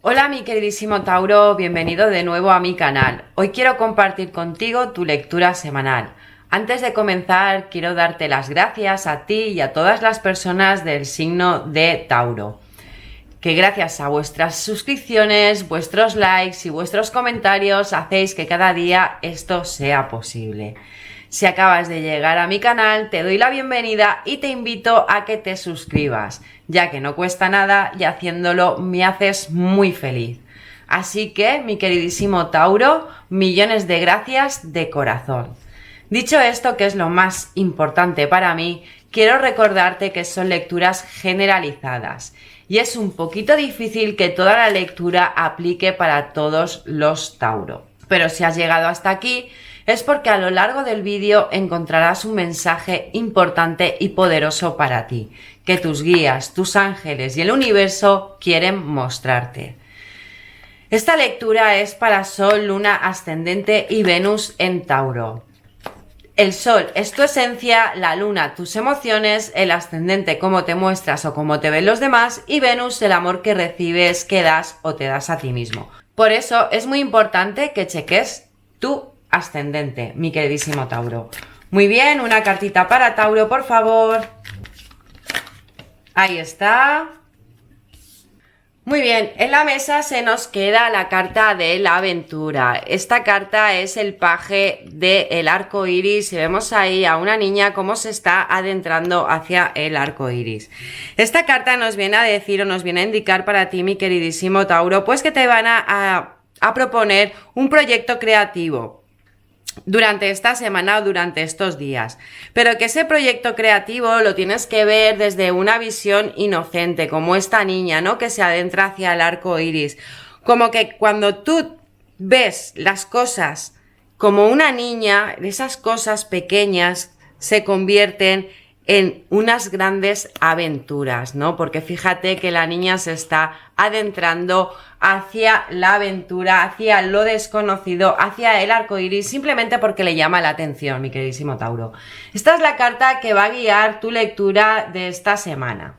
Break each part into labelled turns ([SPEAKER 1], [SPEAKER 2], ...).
[SPEAKER 1] Hola mi queridísimo Tauro, bienvenido de nuevo a mi canal. Hoy quiero compartir contigo tu lectura semanal. Antes de comenzar quiero darte las gracias a ti y a todas las personas del signo de Tauro, que gracias a vuestras suscripciones, vuestros likes y vuestros comentarios hacéis que cada día esto sea posible. Si acabas de llegar a mi canal, te doy la bienvenida y te invito a que te suscribas, ya que no cuesta nada y haciéndolo me haces muy feliz. Así que, mi queridísimo Tauro, millones de gracias de corazón. Dicho esto, que es lo más importante para mí, quiero recordarte que son lecturas generalizadas y es un poquito difícil que toda la lectura aplique para todos los Tauro. Pero si has llegado hasta aquí, es porque a lo largo del vídeo encontrarás un mensaje importante y poderoso para ti, que tus guías, tus ángeles y el universo quieren mostrarte. Esta lectura es para Sol, Luna, Ascendente y Venus en Tauro. El Sol es tu esencia, la Luna tus emociones, el Ascendente cómo te muestras o cómo te ven los demás y Venus el amor que recibes, que das o te das a ti mismo. Por eso es muy importante que cheques tu ascendente, mi queridísimo Tauro. Muy bien, una cartita para Tauro, por favor. Ahí está. Muy bien, en la mesa se nos queda la carta de la aventura. Esta carta es el paje del arco iris y vemos ahí a una niña cómo se está adentrando hacia el arco iris. Esta carta nos viene a decir o nos viene a indicar para ti, mi queridísimo Tauro, pues que te van a proponer un proyecto creativo durante esta semana o durante estos días, pero que ese proyecto creativo lo tienes que ver desde una visión inocente, como esta niña, ¿no? Que se adentra hacia el arco iris, como que cuando tú ves las cosas como una niña, esas cosas pequeñas se convierten en unas grandes aventuras, ¿no? Porque fíjate que la niña se está adentrando hacia la aventura, hacia lo desconocido, hacia el arco iris, simplemente porque le llama la atención, mi queridísimo Tauro. Esta es la carta que va a guiar tu lectura de esta semana.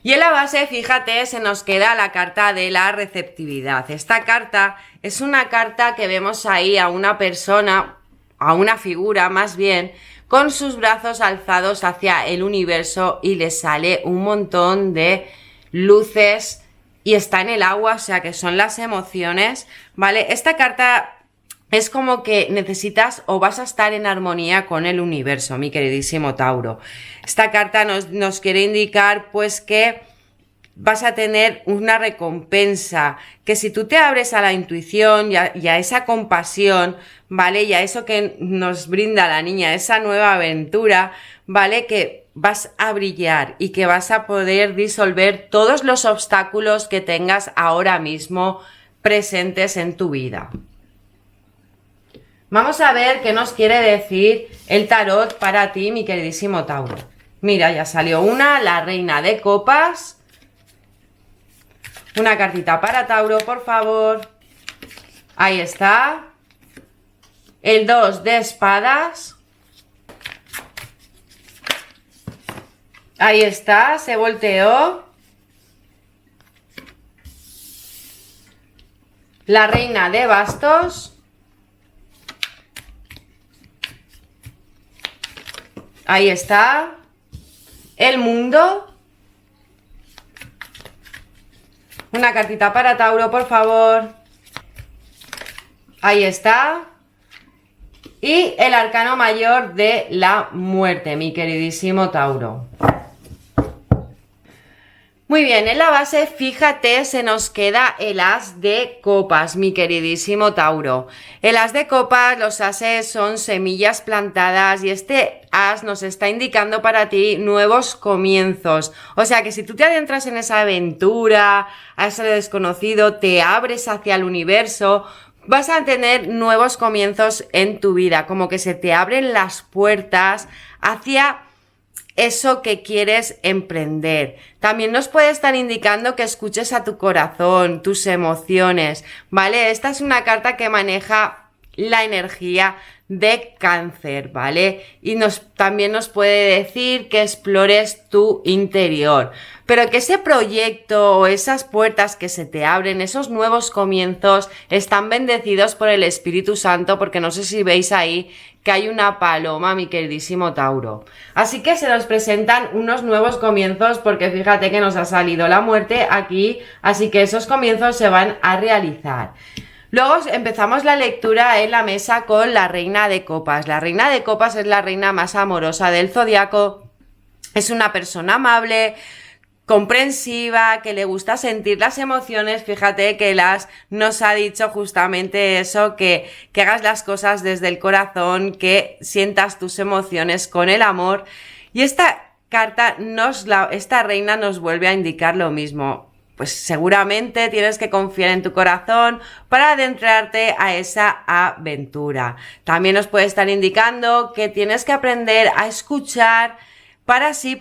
[SPEAKER 1] Y en la base, fíjate, se nos queda la carta de la receptividad. Esta carta es una carta que vemos ahí a una persona, a una figura más bien, con sus brazos alzados hacia el universo y le sale un montón de luces y está en el agua, o sea que son las emociones, ¿vale? Esta carta es como que necesitas o vas a estar en armonía con el universo, mi queridísimo Tauro. Esta carta nos quiere indicar pues que vas a tener una recompensa, que si tú te abres a la intuición y a esa compasión, ¿vale? Y a eso que nos brinda la niña, esa nueva aventura, ¿vale? Que vas a brillar y que vas a poder disolver todos los obstáculos que tengas ahora mismo presentes en tu vida. Vamos a ver qué nos quiere decir el tarot para ti, mi queridísimo Tauro. Mira, ya salió la reina de copas. Una cartita para Tauro, por favor. Ahí está. El 2 de espadas. Ahí está, se volteó. La reina de bastos. Ahí está. El mundo. Una cartita para Tauro, por favor. Ahí está. Y el arcano mayor de la muerte, mi queridísimo Tauro. Muy bien, en la base, fíjate, se nos queda el as de copas, mi queridísimo Tauro. El as de copas, los ases son semillas plantadas y este as nos está indicando para ti nuevos comienzos. O sea que si tú te adentras en esa aventura, a ese desconocido, te abres hacia el universo, vas a tener nuevos comienzos en tu vida, como que se te abren las puertas hacia eso que quieres emprender. También nos puede estar indicando que escuches a tu corazón, tus emociones, ¿vale? Esta es una carta que maneja la energía de Cáncer, ¿vale? Y también nos puede decir que explores tu interior, pero que ese proyecto o esas puertas que se te abren, esos nuevos comienzos, están bendecidos por el Espíritu Santo, porque no sé si veis ahí que hay una paloma, mi queridísimo Tauro. Así que se nos presentan unos nuevos comienzos, porque fíjate que nos ha salido la muerte aquí, así que esos comienzos se van a realizar. Luego empezamos la lectura en la mesa con la Reina de Copas. La Reina de Copas es la reina más amorosa del zodiaco. Es una persona amable, comprensiva, que le gusta sentir las emociones. Fíjate que nos ha dicho justamente eso, que hagas las cosas desde el corazón, que sientas tus emociones con el amor. Y esta carta, esta reina nos vuelve a indicar lo mismo. Pues seguramente tienes que confiar en tu corazón para adentrarte a esa aventura. También nos puede estar indicando que tienes que aprender a escuchar para así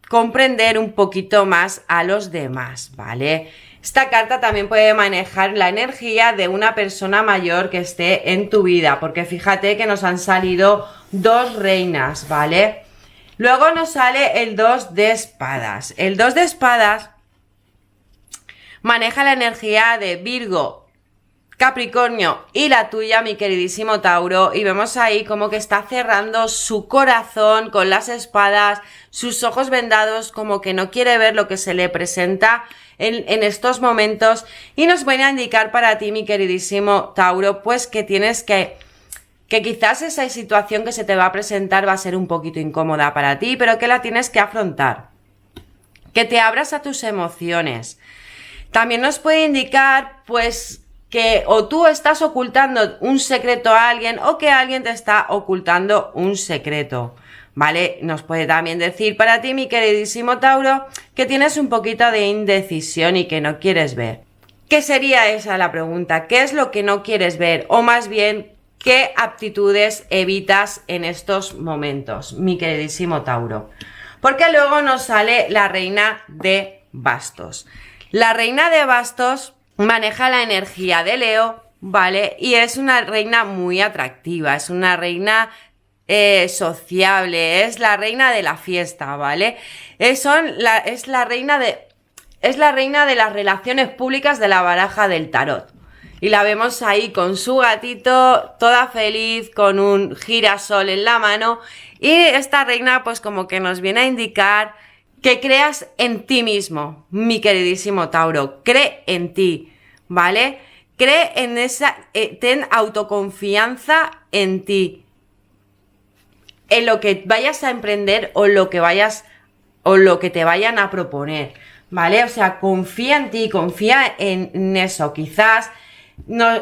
[SPEAKER 1] comprender un poquito más a los demás, ¿vale? Esta carta también puede manejar la energía de una persona mayor que esté en tu vida, porque fíjate que nos han salido 2 reinas, ¿vale? Luego nos sale el 2 de espadas. El 2 de espadas maneja la energía de Virgo, Capricornio y la tuya, mi queridísimo Tauro, y vemos ahí como que está cerrando su corazón con las espadas, sus ojos vendados, como que no quiere ver lo que se le presenta en estos momentos, y nos viene a indicar para ti, mi queridísimo Tauro, pues que tienes que quizás esa situación que se te va a presentar va a ser un poquito incómoda para ti, pero que la tienes que afrontar, que te abras a tus emociones. También nos puede indicar, pues, que o tú estás ocultando un secreto a alguien o que alguien te está ocultando un secreto, ¿vale? Nos puede también decir para ti, mi queridísimo Tauro, que tienes un poquito de indecisión y que no quieres ver. ¿Qué sería esa la pregunta? ¿Qué es lo que no quieres ver? O más bien, ¿qué aptitudes evitas en estos momentos, mi queridísimo Tauro? Porque luego nos sale la Reina de Bastos. La Reina de Bastos maneja la energía de Leo, ¿vale? Y es una reina muy atractiva, es una reina sociable, es la reina de la fiesta, ¿vale? Es la reina de las relaciones públicas de la baraja del tarot. Y la vemos ahí con su gatito, toda feliz, con un girasol en la mano. Y esta reina pues como que nos viene a indicar que creas en ti mismo, mi queridísimo Tauro. Cree en ti, ¿vale? Cree en ten autoconfianza en ti, en lo que vayas a emprender o lo que te vayan a proponer, ¿vale? O sea, confía en ti, confía en eso. Quizás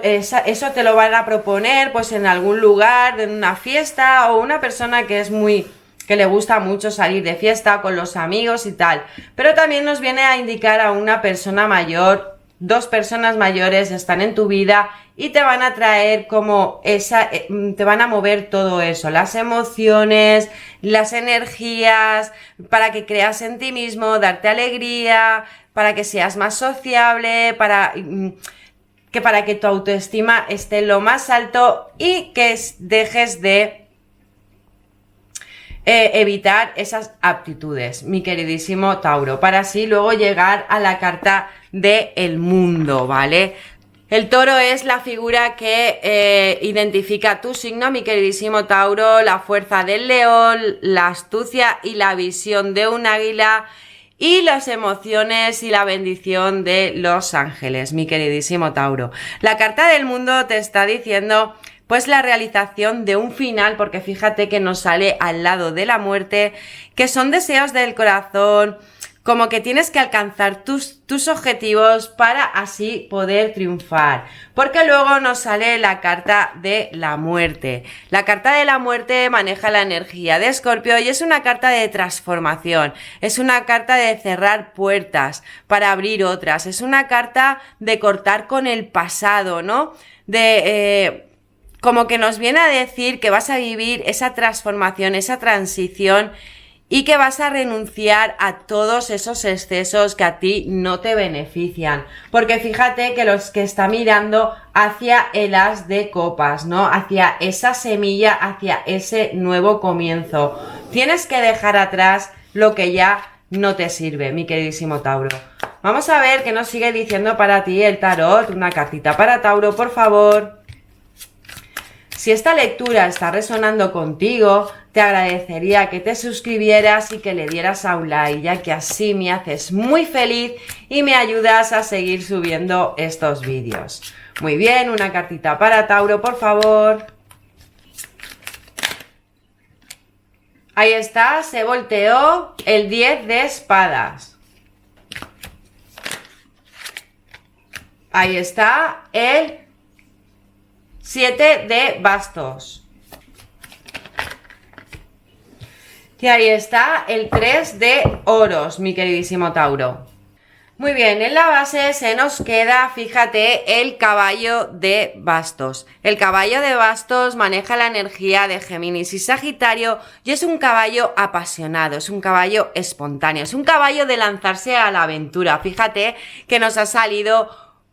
[SPEAKER 1] eso te lo van a proponer pues en algún lugar, en una fiesta, o una persona que le gusta mucho salir de fiesta con los amigos y tal. Pero también nos viene a indicar a una persona mayor, 2 personas mayores están en tu vida y te van a traer como te van a mover todo eso, las emociones, las energías, para que creas en ti mismo, darte alegría, para que seas más sociable, para que tu autoestima esté en lo más alto y que dejes de evitar esas aptitudes, mi queridísimo Tauro, para así luego llegar a la carta del mundo, ¿vale? El toro es la figura que identifica tu signo, mi queridísimo Tauro, la fuerza del león, la astucia y la visión de un águila y las emociones y la bendición de los ángeles, mi queridísimo Tauro. La carta del mundo te está diciendo pues la realización de un final, porque fíjate que nos sale al lado de la muerte, que son deseos del corazón, como que tienes que alcanzar tus objetivos para así poder triunfar. Porque luego nos sale la carta de la muerte. La carta de la muerte maneja la energía de Escorpio y es una carta de transformación. Es una carta de cerrar puertas para abrir otras. Es una carta de cortar con el pasado, ¿no? Como que nos viene a decir que vas a vivir esa transformación, esa transición, y que vas a renunciar a todos esos excesos que a ti no te benefician. Porque fíjate que los que está mirando hacia el as de copas, ¿no? Hacia esa semilla, hacia ese nuevo comienzo. Tienes que dejar atrás lo que ya no te sirve, mi queridísimo Tauro. Vamos a ver qué nos sigue diciendo para ti el tarot. Una cartita para Tauro, por favor. Si esta lectura está resonando contigo, te agradecería que te suscribieras y que le dieras a un like, ya que así me haces muy feliz y me ayudas a seguir subiendo estos vídeos. Muy bien, una cartita para Tauro, por favor. Ahí está, se volteó el 10 de espadas. Ahí está el 7 de bastos. Y ahí está el 3 de oros, mi queridísimo Tauro. Muy bien, en la base se nos queda, fíjate, el caballo de bastos. El caballo de bastos maneja la energía de Géminis y Sagitario y es un caballo apasionado, es un caballo espontáneo, es un caballo de lanzarse a la aventura. Fíjate que nos ha salido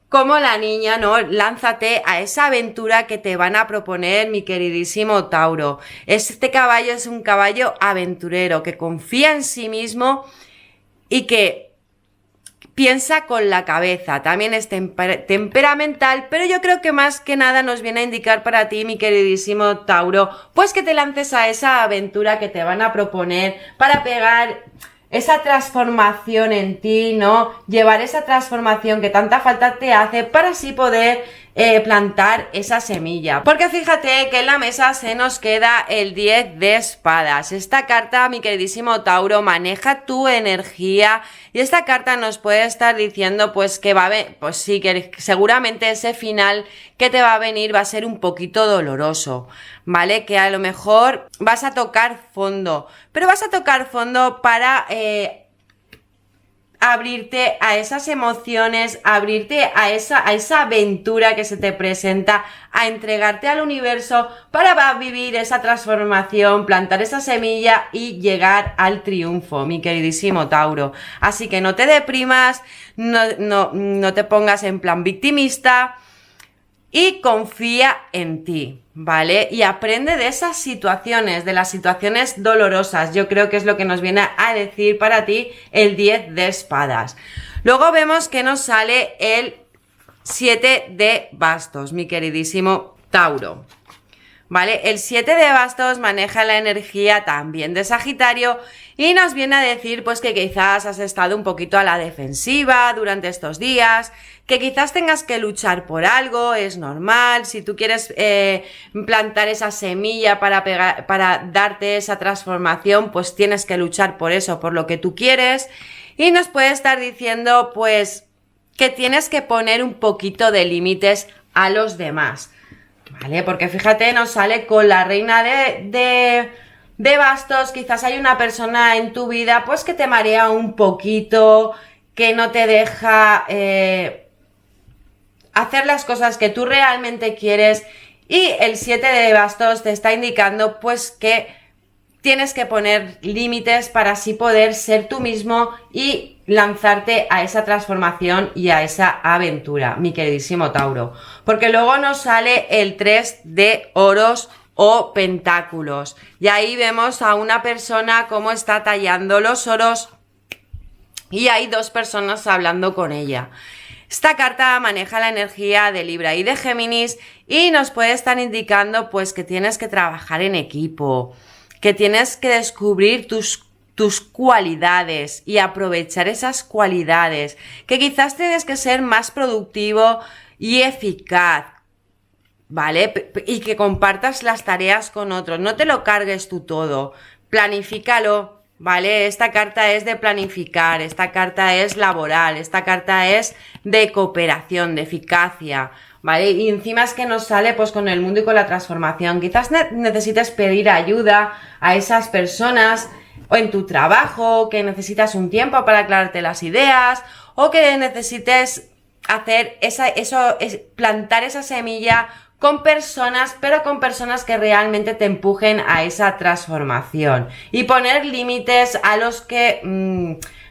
[SPEAKER 1] como la niña, ¿no? Lánzate a esa aventura que te van a proponer, mi queridísimo Tauro. Este caballo es un caballo aventurero que confía en sí mismo y que piensa con la cabeza. También es temperamental, pero yo creo que más que nada nos viene a indicar para ti, mi queridísimo Tauro, pues que te lances a esa aventura que te van a proponer para pegar esa transformación en ti, ¿no? Llevar esa transformación que tanta falta te hace para así poder plantar esa semilla. Porque fíjate que en la mesa se nos queda el 10 de espadas. Esta carta, mi queridísimo Tauro, maneja tu energía y esta carta nos puede estar diciendo pues que va a venir, pues sí, que seguramente ese final que te va a venir va a ser un poquito doloroso, ¿vale? Que a lo mejor vas a tocar fondo, pero vas a tocar fondo para abrirte a esas emociones, abrirte a esa aventura que se te presenta, a entregarte al universo para vivir esa transformación, plantar esa semilla y llegar al triunfo, mi queridísimo Tauro. Así que no te deprimas, no te pongas en plan victimista y confía en ti, ¿vale? Y aprende de esas situaciones, de las situaciones dolorosas. Yo creo que es lo que nos viene a decir para ti el 10 de espadas. Luego vemos que nos sale el 7 de bastos, mi queridísimo Tauro. ¿Vale? El 7 de bastos maneja la energía también de Sagitario y nos viene a decir pues que quizás has estado un poquito a la defensiva durante estos días, que quizás tengas que luchar por algo, es normal. Si tú quieres plantar esa semilla para darte esa transformación, pues tienes que luchar por eso, por lo que tú quieres. Y nos puede estar diciendo pues que tienes que poner un poquito de límites a los demás, ¿vale? Porque fíjate, nos sale con la reina de bastos. Quizás hay una persona en tu vida pues que te marea un poquito, que no te deja hacer las cosas que tú realmente quieres, y el 7 de bastos te está indicando pues que tienes que poner límites para así poder ser tú mismo y lanzarte a esa transformación y a esa aventura, mi queridísimo Tauro. Porque luego nos sale el 3 de oros o pentáculos. Y ahí vemos a una persona cómo está tallando los oros y hay dos personas hablando con ella. Esta carta maneja la energía de Libra y de Géminis y nos puede estar indicando pues que tienes que trabajar en equipo, que tienes que descubrir tus cualidades y aprovechar esas cualidades, que quizás tienes que ser más productivo y eficaz, ¿vale? Y que compartas las tareas con otros, no te lo cargues tú todo, planifícalo, ¿vale? Esta carta es de planificar, esta carta es laboral, esta carta es de cooperación, de eficacia, ¿vale? Y encima es que nos sale pues con el mundo y con la transformación. Quizás necesites pedir ayuda a esas personas o en tu trabajo, que necesitas un tiempo para aclararte las ideas, o que necesites hacer plantar esa semilla con personas, pero con personas que realmente te empujen a esa transformación. Y poner límites a los que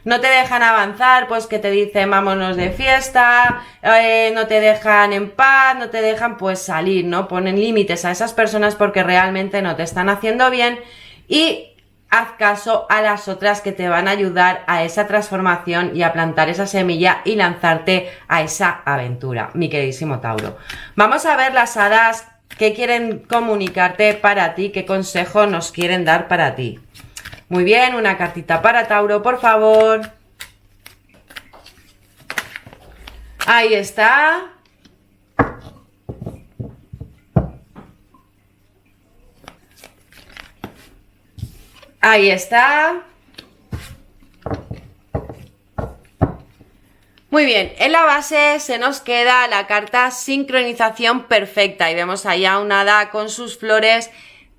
[SPEAKER 1] no te dejan avanzar, pues que te dicen vámonos de fiesta, no te dejan en paz, no te dejan pues salir, ¿no? Ponen límites a esas personas porque realmente no te están haciendo bien y haz caso a las otras que te van a ayudar a esa transformación y a plantar esa semilla y lanzarte a esa aventura, mi queridísimo Tauro. Vamos a ver las hadas que quieren comunicarte para ti, qué consejo nos quieren dar para ti. Muy bien, una cartita para Tauro, por favor. Ahí está. Ahí está. Muy bien, en la base se nos queda la carta sincronización perfecta y vemos ahí a una hada con sus flores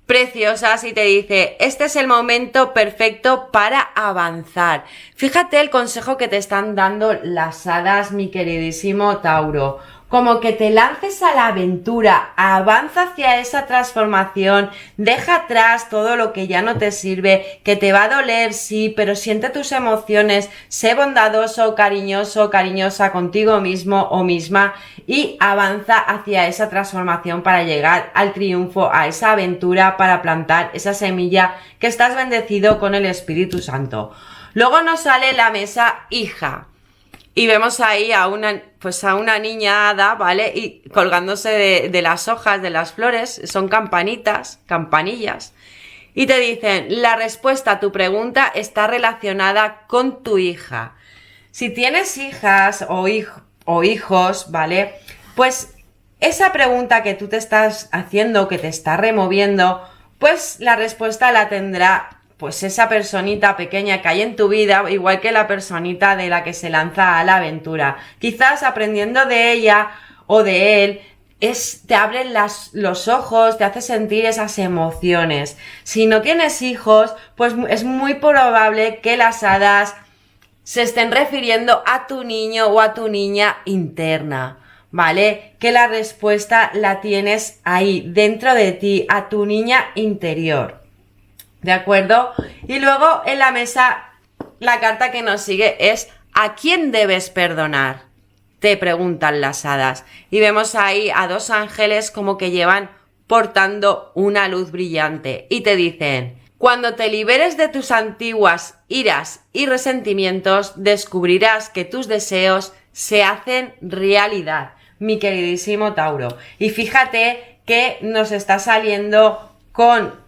[SPEAKER 1] preciosas y te dice, este es el momento perfecto para avanzar. Fíjate el consejo que te están dando las hadas, mi queridísimo Tauro. Como que te lances a la aventura, avanza hacia esa transformación, deja atrás todo lo que ya no te sirve, que te va a doler, sí, pero siente tus emociones, sé bondadoso, cariñoso, cariñosa contigo mismo o misma y avanza hacia esa transformación para llegar al triunfo, a esa aventura, para plantar esa semilla que estás bendecido con el Espíritu Santo. Luego nos sale la mesa hija. Y vemos ahí a una niña hada, ¿vale? Y colgándose de las hojas de las flores, son campanitas, campanillas. Y te dicen, la respuesta a tu pregunta está relacionada con tu hija. Si tienes hijas o hijos, ¿vale? Pues esa pregunta que tú te estás haciendo, que te está removiendo, pues la respuesta la tendrá pues esa personita pequeña que hay en tu vida, igual que la personita de la que se lanza a la aventura. Quizás aprendiendo de ella o de él, te abren los ojos, te hace sentir esas emociones. Si no tienes hijos, pues es muy probable que las hadas se estén refiriendo a tu niño o a tu niña interna, ¿vale? Que la respuesta la tienes ahí, dentro de ti, a tu niña interior. ¿De acuerdo? Y luego en la mesa la carta que nos sigue es ¿a quién debes perdonar? Te preguntan las hadas. Y vemos ahí a dos ángeles como que llevan portando una luz brillante. Y te dicen, cuando te liberes de tus antiguas iras y resentimientos, descubrirás que tus deseos se hacen realidad, mi queridísimo Tauro. Y fíjate que nos está saliendo con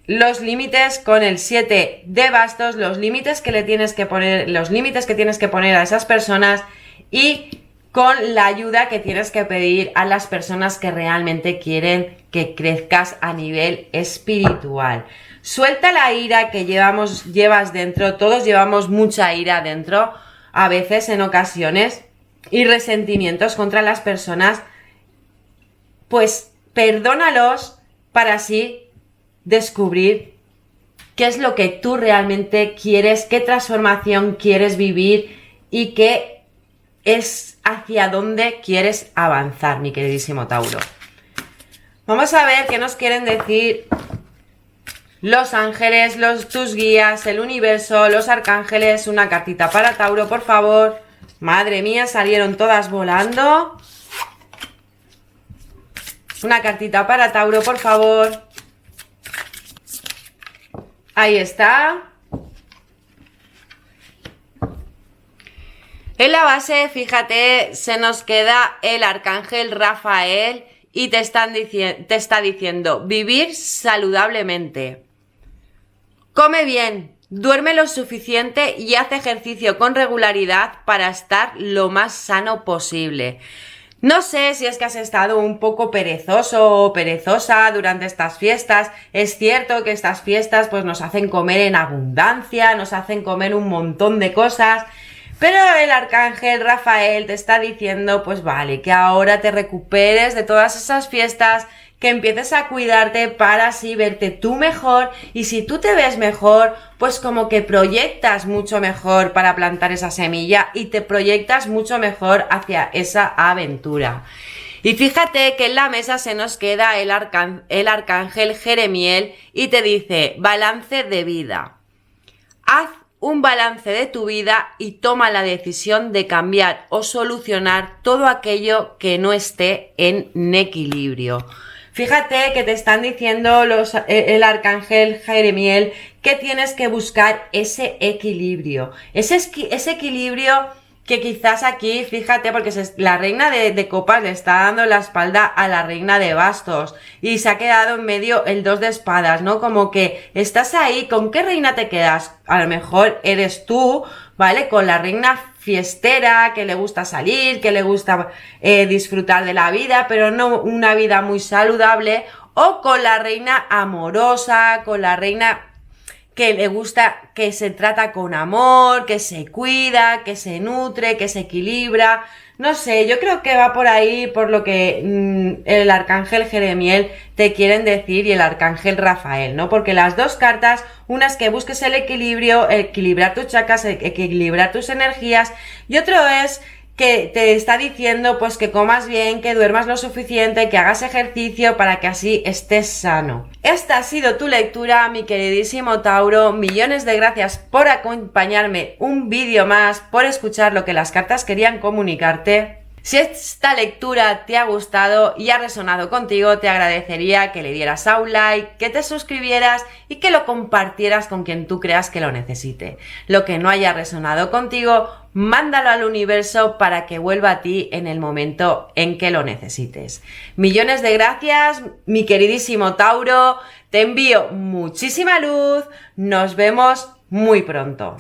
[SPEAKER 1] los límites, con el 7 de bastos, los límites que tienes que poner a esas personas y con la ayuda que tienes que pedir a las personas que realmente quieren que crezcas a nivel espiritual. Suelta la ira que llevas dentro, todos llevamos mucha ira dentro, a veces en ocasiones, y resentimientos contra las personas, pues perdónalos para así descubrir qué es lo que tú realmente quieres, qué transformación quieres vivir y qué es hacia dónde quieres avanzar, mi queridísimo Tauro. Vamos a ver qué nos quieren decir los ángeles, tus guías, el universo, los arcángeles. Una cartita para Tauro, por favor. Madre mía, salieron todas volando. Una cartita para Tauro, por favor. Ahí está. En la base, fíjate, se nos queda el arcángel Rafael y te está diciendo vivir saludablemente. Come bien, duerme lo suficiente y haz ejercicio con regularidad para estar lo más sano posible. No sé si es que has estado un poco perezoso o perezosa durante estas fiestas. Es cierto que estas fiestas pues nos hacen comer en abundancia, nos hacen comer un montón de cosas, pero el arcángel Rafael te está diciendo pues vale, que ahora te recuperes de todas esas fiestas, que empieces a cuidarte para así verte tú mejor, y si tú te ves mejor, pues como que proyectas mucho mejor para plantar esa semilla y te proyectas mucho mejor hacia esa aventura. Y fíjate que en la mesa se nos queda el arcángel Jeremiel y te dice, balance de vida. Haz un balance de tu vida y toma la decisión de cambiar o solucionar todo aquello que no esté en equilibrio. Fíjate que te están diciendo el arcángel Jeremiel que tienes que buscar ese equilibrio. Ese equilibrio que quizás aquí, fíjate, porque la reina de copas le está dando la espalda a la reina de bastos y se ha quedado en medio el 2 de espadas, ¿no? Como que estás ahí, ¿con qué reina te quedas? A lo mejor eres tú, ¿vale? Con la reina fiestera, que le gusta salir, que le gusta disfrutar de la vida, pero no una vida muy saludable, o con la reina amorosa, con la reina que le gusta, que se trata con amor, que se cuida, que se nutre, que se equilibra. No sé, yo creo que va por ahí, por lo que el arcángel Jeremiel te quieren decir y el arcángel Rafael, ¿no? Porque las dos cartas, una es que busques el equilibrio, equilibrar tus chakras, equilibrar tus energías, y otro es que te está diciendo pues que comas bien, que duermas lo suficiente, que hagas ejercicio para que así estés sano. Esta ha sido tu lectura, mi queridísimo Tauro. Millones de gracias por acompañarme un vídeo más, por escuchar lo que las cartas querían comunicarte. Si esta lectura te ha gustado y ha resonado contigo, te agradecería que le dieras a un like, que te suscribieras y que lo compartieras con quien tú creas que lo necesite. Lo que no haya resonado contigo, mándalo al universo para que vuelva a ti en el momento en que lo necesites. Millones de gracias, mi queridísimo Tauro. Te envío muchísima luz. Nos vemos muy pronto.